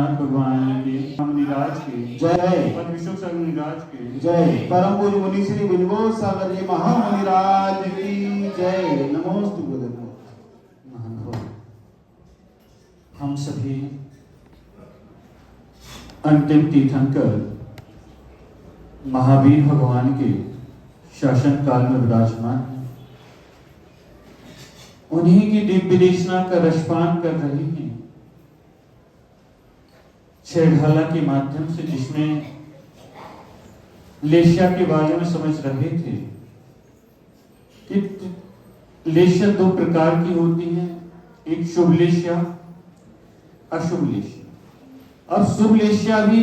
भगवान की निराज की जय। पद विश्व संग निराज की जय। परम पूज्य मुनि श्री विनोद सागर जी महामुनिराज की जय। नमोस्तु गुरुदेव। हम सभी अंतिम तीर्थंकर महावीर भगवान के शासन काल में विराजमान हैं। उन्हीं की दिव्य देशना का रसपान कर रहे हैं। छेड़खाला के माध्यम से जिसमें लेशिया के बारे में समझ रहे थे कि लेशिया दो प्रकार की होती है, एक शुभ लेशिया, अशुभ लेशिया। अब शुभ लेशिया भी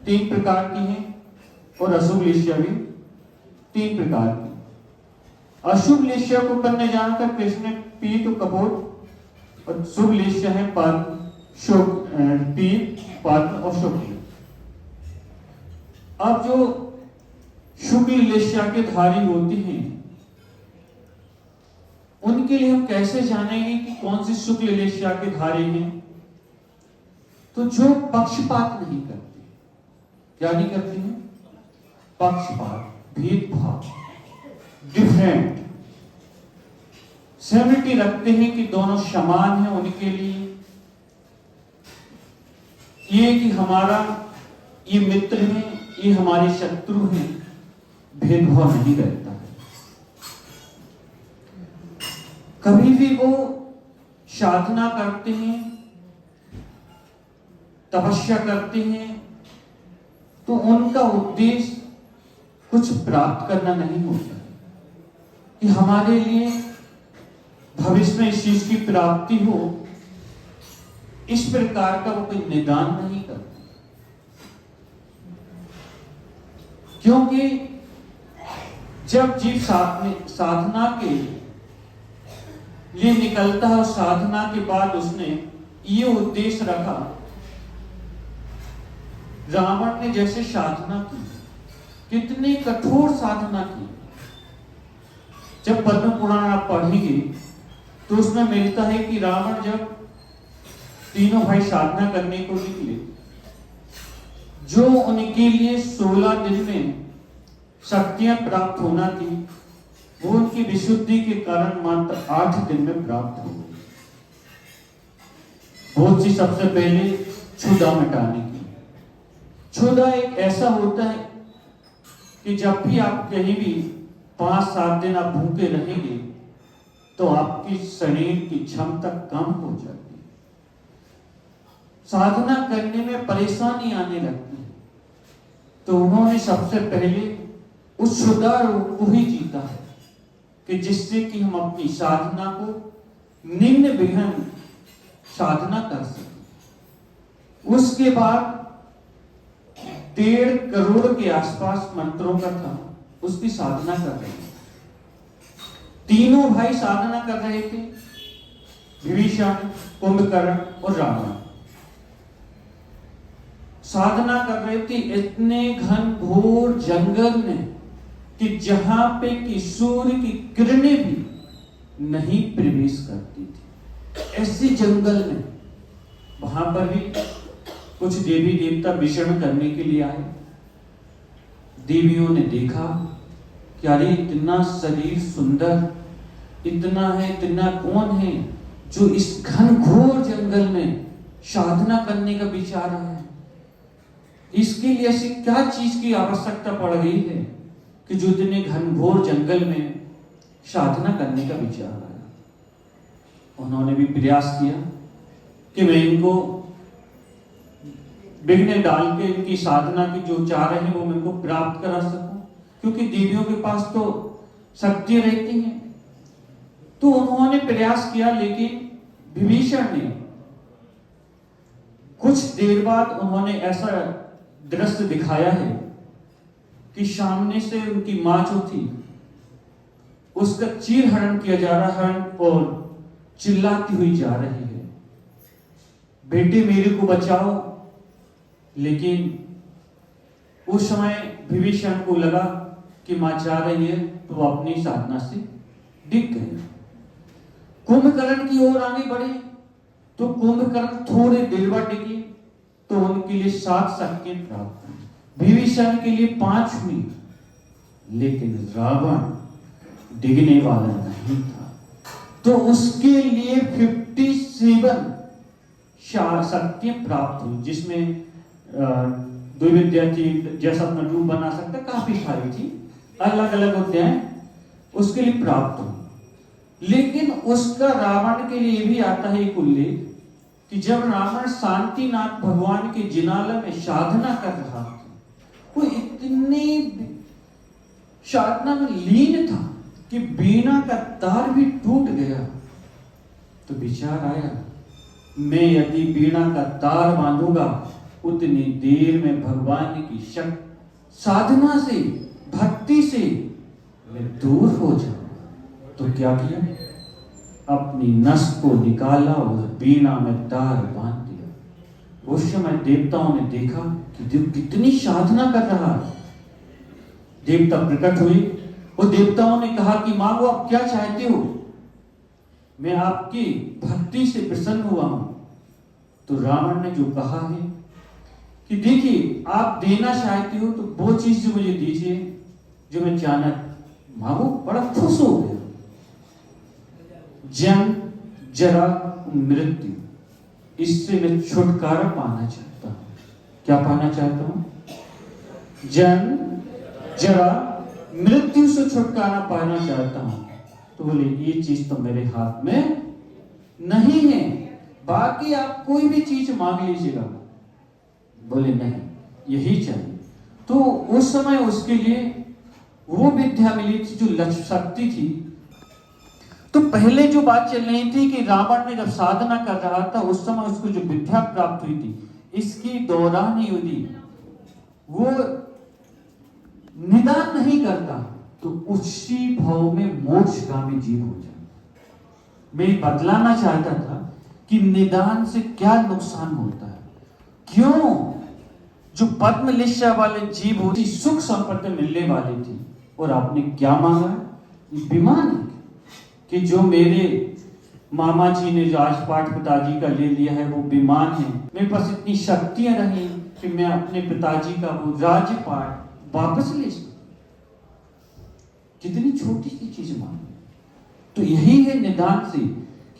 3 प्रकार की है और अशुभ लेशिया भी 3 प्रकार की। अशुभ लेशिया को करने जानकर कृष्ण पीत और कपोत, और शुभ लेशिया है पीत पात्र और शुभ। अब जो शुभ लेशिया के धारी होती हैं उनके लिए हम कैसे जानेंगे कि कौन सी शुक्ल लेशिया के धारी हैं? तो जो पक्षपात नहीं करते। क्या नहीं करते हैं? पक्षपात, भेदभाव, डिफरेंट, सिमिलरिटी रखते हैं कि दोनों समान हैं। उनके लिए ये कि हमारा ये मित्र है, ये हमारे शत्रु हैं, भेदभाव नहीं रहता है। कभी भी वो साधना करते हैं, तपस्या करते हैं, तो उनका उद्देश्य कुछ प्राप्त करना नहीं होता है कि हमारे लिए भविष्य में इस चीज की प्राप्ति हो। इस प्रकार का वो कोई निदान नहीं करते, क्योंकि जब जीव साधना के लिए निकलता है, साधना के बाद उसने ये उद्देश्य रखा। रावण ने जैसे साधना की, कितनी कठोर साधना की। जब पद्म पुराण आप पढ़ेंगे तो उसमें मिलता है कि रावण जब तीनों भाई साधना करने को निकले, जो उनके लिए 16 दिन में शक्तियां प्राप्त होना थी, वो उनकी विशुद्धि के कारण मात्र 8 दिन में प्राप्त हो गई। बहुत सी सबसे पहले क्षुधा मिटाने की। क्षुधा एक ऐसा होता है कि जब भी आप कहीं भी 5-7 दिन आप भूखे रहेंगे तो आपकी शरीर की क्षमता कम हो जाती है, साधना करने में परेशानी आने लगती है। तो उन्होंने सबसे पहले उस क्षुधा को ही जीता है कि जिससे कि हम अपनी साधना को निम्न विघ्न साधना कर सकें। उसके बाद 1.5 करोड़ के आसपास मंत्रों का था, उसकी साधना कर रहे थे। तीनों भाई साधना कर रहे थे, विभीषण, कुंभकर्ण और रावण साधना कर रहे थे इतने घन घोर जंगल में कि जहां पे कि सूर्य की किरणें भी नहीं प्रवेश करती थी। ऐसे जंगल में वहां पर भी कुछ देवी देवता विचरण करने के लिए आए। देवियों ने देखा कि अरे इतना शरीर सुंदर, इतना है, इतना कौन है जो इस घनघोर जंगल में साधना करने का विचार है? इसके लिए ऐसी क्या चीज की आवश्यकता पड़ गई है कि जो इतने घनघोर जंगल में साधना करने का विचार आया? उन्होंने भी प्रयास किया कि मैं इनको विघ्न डाल के इनकी साधना की जो चाह रहे हैं वो मैं इनको प्राप्त करा सकूं, क्योंकि देवियों के पास तो शक्ति रहती है। तो उन्होंने प्रयास किया, लेकिन विभीषण ने कुछ देर बाद उन्होंने ऐसा दृश्य दिखाया है कि सामने से उनकी मां जो थी उसका चीरहरण किया जा रहा है और चिल्लाती हुई जा रही है, बेटे मेरे को बचाओ। लेकिन उस समय विभीषण को लगा कि मां जा रही है, तो वो अपनी साधना से डिग गए। कुंभकर्ण की ओर आगे बढ़े तो कुंभकर्ण थोड़े देर बाद डिगे, तो उनके लिए 7 शक्तियां प्राप्त हुई। विभीषण के लिए 5 हुई, लेकिन रावण डिगने वाला नहीं था, तो उसके लिए 57 शक्तियां प्राप्त हुई, जिसमें द्विविद्या थी, जैसा अपना रूप बना सकता, काफी सारी थी, अलग अलग अध्याय उसके लिए प्राप्त हुई। लेकिन उसका रावण के लिए भी आता है एक उल्लेख कि जब रावण शांतिनाथ भगवान के जिनालय में साधना कर रहा था, वो इतनी साधना में लीन था कि बीणा का तार भी टूट गया। तो विचार आया, मैं यदि बीणा का तार बांधूंगा उतनी देर में भगवान की शक्ति साधना से, भक्ति से मैं दूर हो जाऊं। तो क्या किया, अपनी नस को निकाला और बीणा में तार बांध दिया। उस समय देवताओं ने देखा कि देव कितनी साधना कर रहा है। देवता प्रकट हुए और देवताओं ने कहा कि मांगो, आप क्या चाहते हो, मैं आपकी भक्ति से प्रसन्न हुआ हूं। तो रावण ने जो कहा है कि देखिए, आप देना चाहते हो तो वो चीज जो मुझे दीजिए जो मैं चाहना मांगू। बड़ा खुश हो गया। जन्म, जरा, मृत्यु, इससे मैं छुटकारा पाना चाहता हूं। क्या पाना चाहता हूं? जन्म, जरा, मृत्यु से छुटकारा पाना चाहता हूं। तो बोले ये चीज तो मेरे हाथ में नहीं है, बाकी आप कोई भी चीज मांग लीजिएगा। बोले नहीं, यही चाहिए। तो उस समय उसके लिए वो विद्या मिली थी जो लक्ष्य शक्ति थी। तो पहले जो बात चल रही थी कि रावण ने जब साधना कर रहा था उस समय उसको जो विद्या प्राप्त हुई थी, इसकी दौरान यदि वो निदान नहीं करता तो उसी भाव में मोक्षगामी जीव हो जाए। मैं बतलाना चाहता था कि निदान से क्या नुकसान होता है। क्यों? जो पद्म लिस्या वाले जीव होती सुख संपत्ति मिलने वाली थी, और आपने क्या मांगा? विमान कि जो मेरे मामा जी ने जो आज पाठ पिताजी का ले लिया है वो विमान है। मेरे पास इतनी शक्तियां रही कि मैं अपने पिताजी का वो राज्यपाट वापस ले सकूं। कितनी छोटी सी चीज मांगी। तो यही है निदान से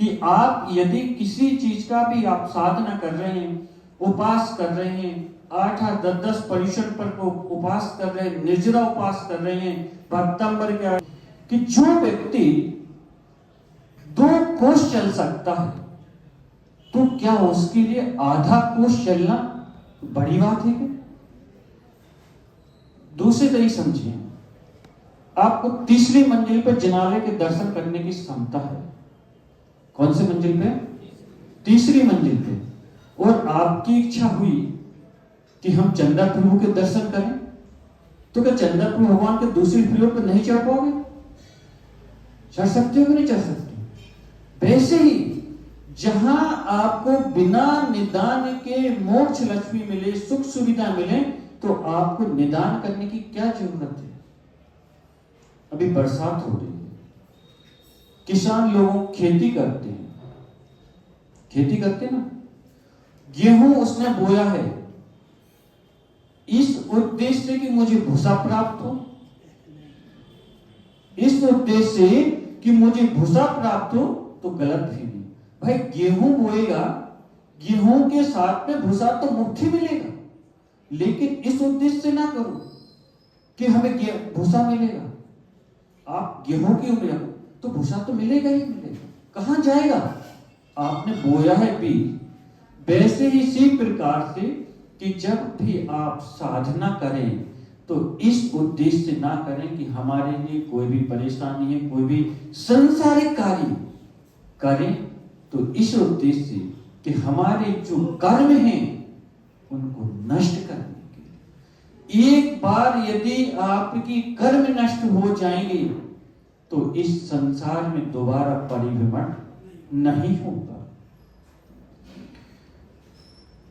कि आप यदि किसी चीज का भी आप साधना कर रहे हैं, उपास कर रहे हैं, 8-8, 10-10 परिषद पर को उपास कर रहे हैं, निर्जरा उपास कर रहे हैं, भक्तंबर क्या कि जो व्यक्ति 2 कोस चल सकता है, तो क्या उसके लिए आधा कोस चलना बड़ी बात है क्या? दूसरे तरीके समझिए, आपको तीसरी मंजिल पर जिनालय के दर्शन करने की क्षमता है। कौन सी मंजिल पे? तीसरी मंजिल पे। और आपकी इच्छा हुई कि हम चंदा प्रभु के दर्शन करें, तो क्या चंदा प्रभु भगवान के दूसरी फ्लोर पर नहीं चढ़ पाओगे? चढ़ सकते हो कि नहीं चढ़ सकते? वैसे ही जहां आपको बिना निदान के मोक्ष लक्ष्मी मिले, सुख सुविधा मिले, तो आपको निदान करने की क्या जरूरत है? अभी बरसात हो रही है, किसान लोग खेती करते हैं, ना, गेहूं उसने बोया है इस उद्देश्य से कि मुझे भूसा प्राप्त हो, इस उद्देश्य से कि मुझे भूसा प्राप्त हो, तो गलत भी नहीं। भाई गेहूं बोएगा, गेहूं के साथ में भूसा तो मुट्ठी मिलेगा, लेकिन इस उद्देश्य से ना करो कि हमें भूसा मिलेगा। आप गेहूं की उम्र तो भूसा तो मिलेगा ही मिलेगा, कहां जाएगा? आपने बोया है बीज। वैसे ही इसी प्रकार से कि जब भी आप साधना करें तो इस उद्देश्य से ना करें कि हमारे लिए कोई भी परेशानी है, कोई भी संसारिक कार्य करें, तो इस उद्देश्य से कि हमारे जो कर्म हैं उनको नष्ट करने के लिए। एक बार यदि आपकी कर्म नष्ट हो जाएंगे तो इस संसार में दोबारा परिभ्रमण नहीं होगा।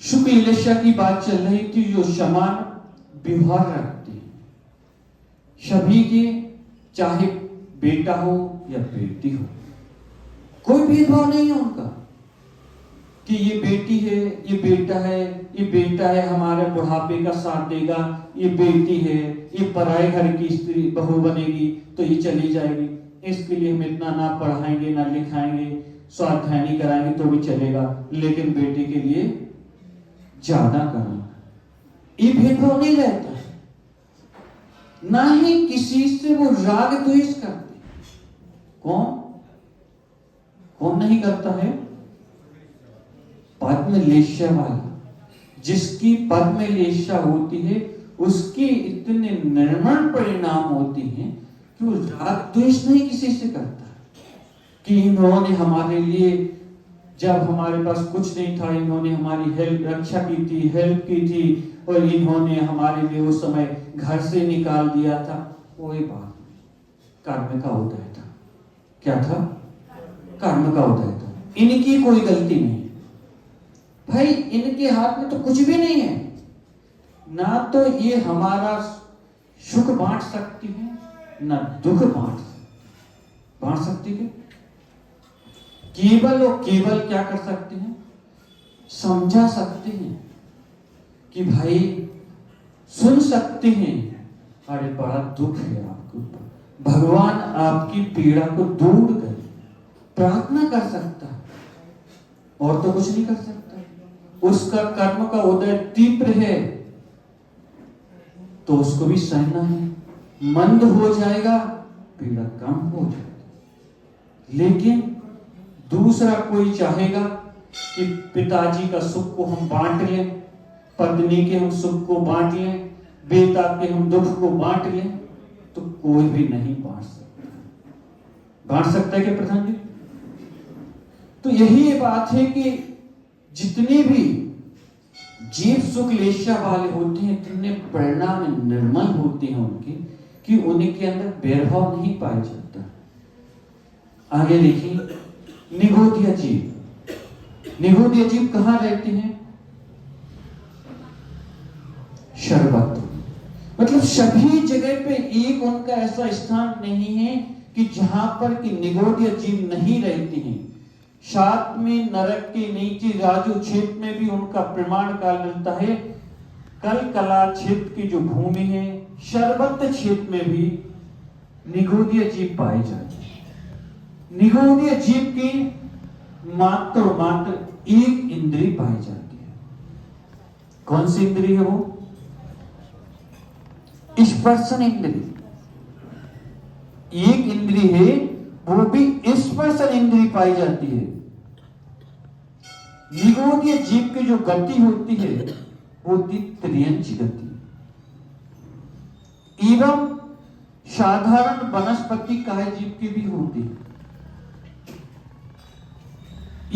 शुक्ल इलेशा की बात चल रही थी, जो समान व्यवहार रखते हैं सभी के, चाहे बेटा हो या बेटी हो, कोई भेदभाव नहीं है उनका। कि ये बेटी है, ये बेटा है, ये बेटा है हमारे बुढ़ापे का साथ देगा, ये बेटी है, ये पराए घर की स्त्री बहू बनेगी तो ये चली जाएगी, इसके लिए हम इतना ना पढ़ाएंगे ना लिखाएंगे, स्वाध्याय नहीं कराएंगे तो भी चलेगा, लेकिन बेटे के लिए ज्यादा करूंगा। ये भेदभाव नहीं रहता, ना ही किसी से वो राग द्वेष करते। कौन नहीं करता है? पद में लेशा वाला, जिसकी पद में लेशा होती है उसके इतने निर्मल परिणाम होते हैं कि वो राग द्वेष नहीं किसी से करता कि इन्होंने हमारे लिए, जब हमारे पास कुछ नहीं था इन्होंने हमारी रक्षा की थी, हेल्प की थी, और इन्होंने हमारे लिए उस समय घर से निकाल दिया था। कोई बात, कर्म का उदय था। क्या था? कर्म का उदय था। इनकी कोई गलती नहीं भाई, इनके हाथ में तो कुछ भी नहीं है। ना तो ये हमारा सुख बांट सकती है ना दुख बांट सकती है। केवल और केवल क्या कर सकते हैं? समझा सकते हैं कि भाई, सुन सकते हैं, अरे बड़ा दुख है आपको, भगवान आपकी पीड़ा को दूर करे, प्रार्थना कर सकता है और तो कुछ नहीं कर सकता। उसका कर्म का उदय तीव्र है तो उसको भी सहना है, मंद हो जाएगा पीड़ा कम हो जाएगी। लेकिन दूसरा कोई चाहेगा कि पिताजी का सुख को हम बांट लें, पत्नी के हम सुख को बांट लें, बेटा के हम दुख को बांट लें, तो कोई भी नहीं बांट सकता है क्या प्रधान जी? तो यही बात है कि जितने भी जीव सुख लेशा वाले होते हैं, इतने परिणाम निर्मल होते हैं उनके कि उनके अंदर भेदभाव नहीं पाया जाता। आगे देखिए, निगोदिया जीव कहां रहते हैं? शर्वत्र, मतलब सभी जगह पे एक उनका ऐसा स्थान नहीं है कि जहां पर कि निगोदिया जीव नहीं रहते हैं। सात में नरक के नीचे राजू क्षेत्र में भी उनका प्रमाण काल मिलता है। कल कला क्षेत्र की जो भूमि है, शर्वत्र क्षेत्र में भी निगोदिया जीव पाए जाते हैं। निगोदिया जीव की मात्र एक इंद्री पाई जाती है। कौन सी इंद्री है वो? स्पर्शन इंद्री। एक इंद्री है, वो भी स्पर्शन इंद्री पाई जाती है। निगोदिया जीव की जो गति होती है वो त्रियंच गति, एवं साधारण वनस्पति काय जीव की भी होती है।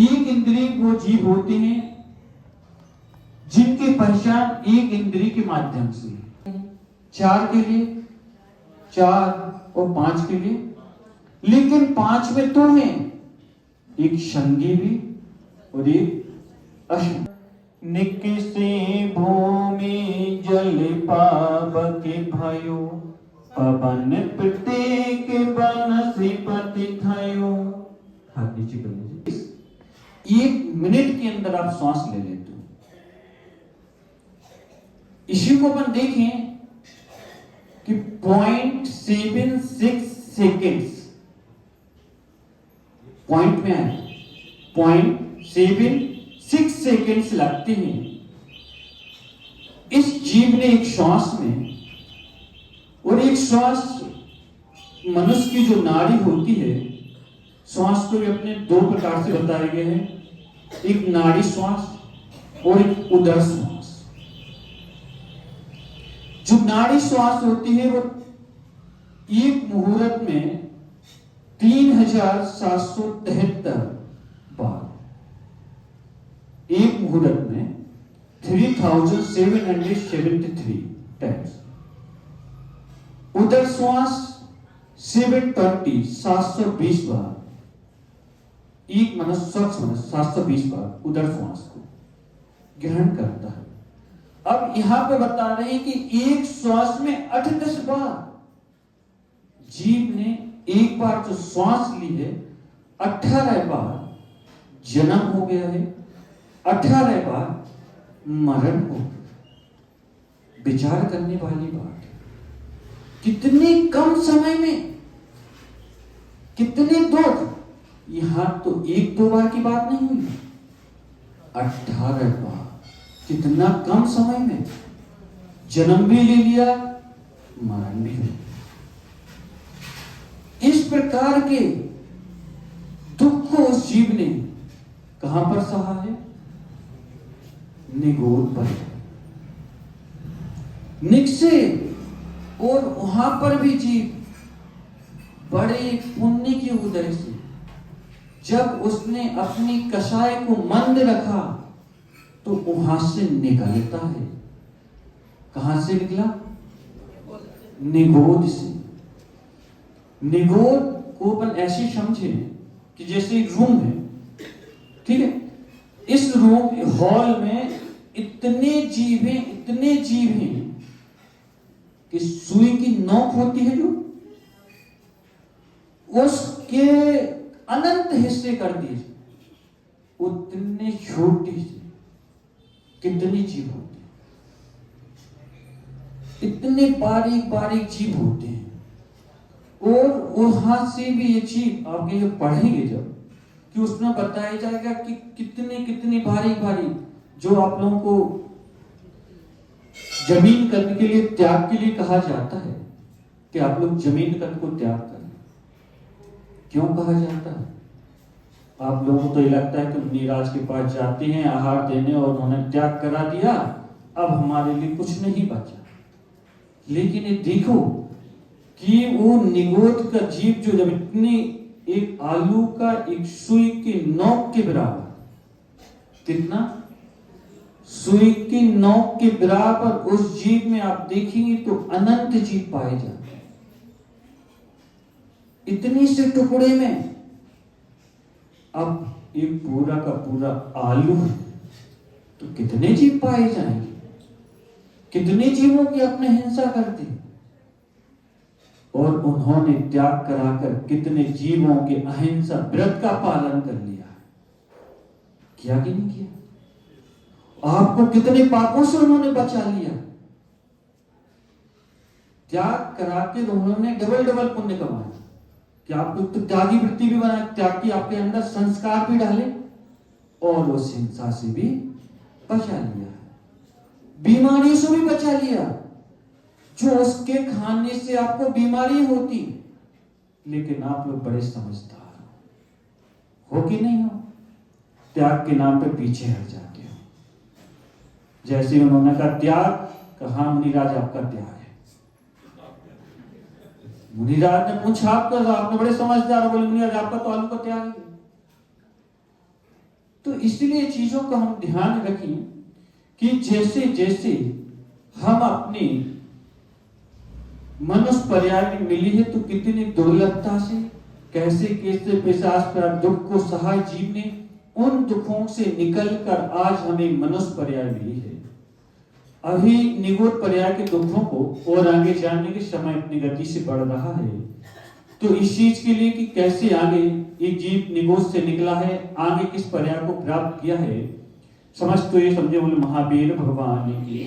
एक इंद्री वो जीव होते हैं जिनकी पहचान एक इंद्री के माध्यम से है। 4 के लिए, 4 और 5 के लिए, लेकिन 5 में 2 हैं, एक संगी भी और एक अशुभ। निकिसी भूमि जल पावके भयो, पवन प्रत्येक बनस्पति थयो। हाथ नीचे कर लीजिए। 1 मिनट के अंदर आप सांस ले लेते हो। इसी को अपन देखें कि 0.76 सेकेंड्स, पॉइंट में है 0.76 सेकेंड्स लगते हैं इस जीव ने एक श्वास में। और एक श्वास मनुष्य की जो नाड़ी होती है, श्वास को भी अपने 2 प्रकार से बताए गए हैं, एक नाड़ी श्वास और एक उदर श्वास। जो नाड़ी श्वास होती है वो एक मुहूर्त में 3773 बार, एक मुहूर्त में 3773 टाइम्स। उदर श्वास 720 बार, एक मनुष्य स्वच्छ मनुष्य 720 बार उदर श्वास को ग्रहण करता है। अब यहां पे बता रहे हैं कि एक श्वास में 8-10 बार जीव ने एक बार जो श्वास ली है, 18 बार जन्म हो गया है, 18 बार मरण हो। विचार करने वाली बात है, कितने कम समय में कितने दुख। यहां तो 1-2 बार की बात नहीं हुई, 18 बार, कितना कम समय में जन्म भी ले लिया, मरण भी हो। इस प्रकार के दुख को उस जीव ने कहां पर सहा है? निगोद पर, निकसे। और वहां पर भी जीव बड़े पुण्य के उदय से, जब उसने अपनी कषाय को मंद रखा तो वहां से निकलता है। कहां से निकला? निगोद से। निगोद को अपन ऐसे समझे कि जैसे एक रूम है, ठीक है, इस रूम हॉल में इतने जीव हैं कि सुई की नोक होती है जो, उसके अनंत हिस्से कर दिए, उतने छोटे से कितने जीव होते हैं, इतने बारीक बारीक जीव होते हैं। और वहां से भी ये जीव आगे जो पढ़ेंगे जब, कि उसमें बताया जाएगा कि कितने कितने बारीक बारीक, जो आप लोगों को जमीन कर्म के लिए, त्याग के लिए कहा जाता है कि आप लोग जमीन कर्म को त्याग करें। क्यों कहा जाता है? आप लोगों को तो ये लगता है कि मुनिराज के पास जाते हैं आहार देने और उन्होंने त्याग करा दिया, अब हमारे लिए कुछ नहीं बचा। लेकिन ये देखो कि वो निगोद का जीव जो जब इतनी, एक आलू का एक सुई के नोक के बराबर, कितना? सुई की नोक के बराबर उस जीव में आप देखेंगे तो अनंत जीव पाए जाते हैं। इतनी से टुकड़े में अब एक पूरा का पूरा आलू है, तो कितने जीव पाए जाएंगे? कितने जीवों की आपने हिंसा कर दी, और उन्होंने त्याग कराकर कितने जीवों के अहिंसा व्रत का पालन कर लिया। किया कि नहीं किया? आपको कितने पापों से उन्होंने बचा लिया। त्याग करा के उन्होंने डबल डबल पुण्य कमाया कि आपको तो त्यागी वृत्ति भी बना, त्याग की आपके अंदर संस्कार भी डाले, और उस हिंसा से भी बचा लिया, बीमारियों से भी बचा लिया, जो उसके खाने से आपको बीमारी होती। लेकिन आप लोग बड़े समझदार हो कि नहीं हो? त्याग के नाम पे पीछे हट जाते हो। जैसे उन्होंने कहा त्याग, कहा मुनिराज आपका त्याग है। मुनिराज ने पूछा आपका, आपने बड़े समझदार, बोले मुनिराज आपका तो आलू का त्याग है। तो इसलिए चीजों का हम ध्यान रखें कि जैसे जैसे हम अपनी मनुष्य पर्याय में मिली है, तो कितनी दुर्लभता से, कैसे कैसे पिशाच पर दुख को सहा जीव ने, उन दुखों से निकलकर आज हमें मनुष्य पर्याय मिली है। अभी निगोद पर्याय के दुखों को और आगे जानने के समय अपनी गति से बढ़ रहा है। तो इस चीज के लिए कि कैसे आगे एक जीव निगोद से निकला है, आगे किस पर्याय को प्राप्त किया है, समझ तो ये समझे, बोले महावीर भगवान की